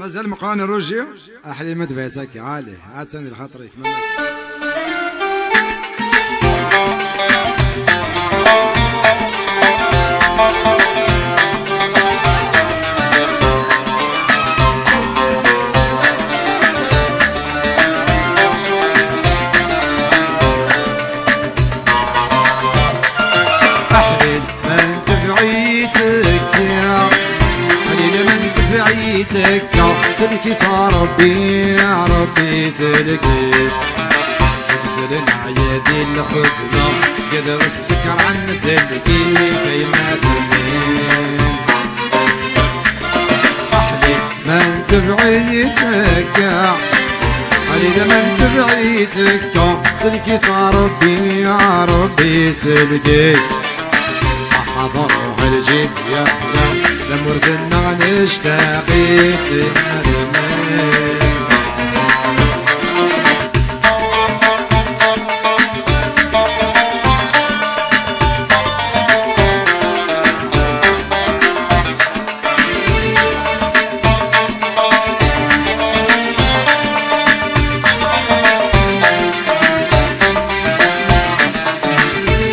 مازال مقران الروجي احلي ما تبعتك عالي عاد سندي لخاطرك سلكي صار ربي يا ربي سلكي اكسر العيادي الخدمة قدر السكر عن ذلكي فيما تمين احلي ما انت بعيتك علي ما انت بعيتك سلكي صار ربي يا ربي سلكي صح ضروح الجيب يا حلال لمرضنا نشتاقيت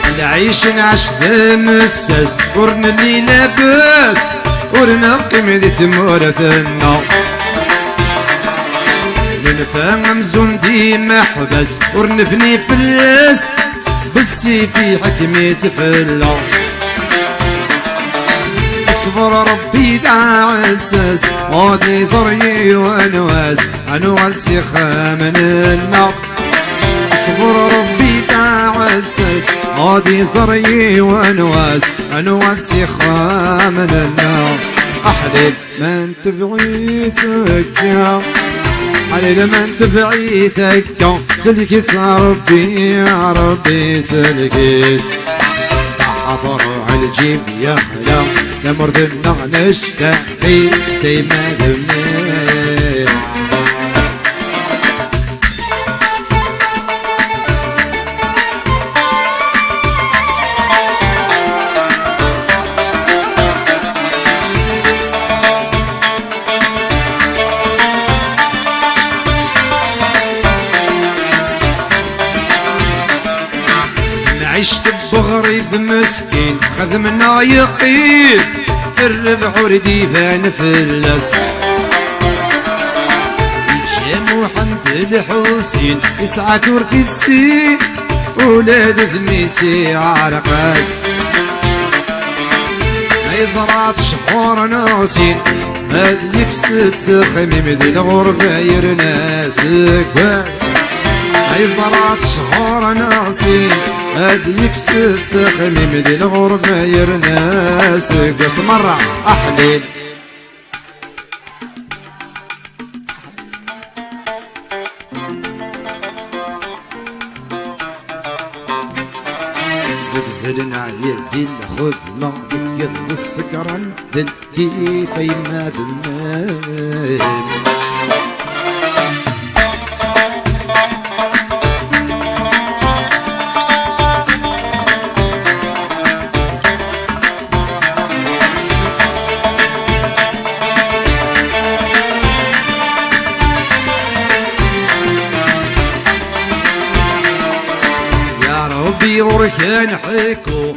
العيش نعش مسس ورن اللي لابس ورنبقي مذي ثمورثنا نفهم زندي محبس ورنفني فلس بالسيفي حكمي تفلا اصبر ربي دا عساس غادي زري وانواس انوال سيخا من النار اصبر ربي دا عساس غادي زري وانواس انوال سيخا من النار احلل ما انت بعيتك يا حلل ما انت بعيتك سلكي ربي يا ربي سلكي صح فروع الجيب يا هلا لمرضنا نشتاقي تيما دمي عشت بغريب مسكين خدمنا يقين الربع رديفان فلس الجام وحمد الحسين يسعى تركي السين ولاد ذميسي عرقاس هاي زرعت شهور ناسين هاديك ست خميم ذي الغربة يرناسك باس هاي زرعت شهور ناسين هاديك ست خميم ذي الغربة يرناسك بس مرة أحليل بزلنا يدي الخذنا بكذ السكران ذلكي فيما ذنب ربي وركان حكو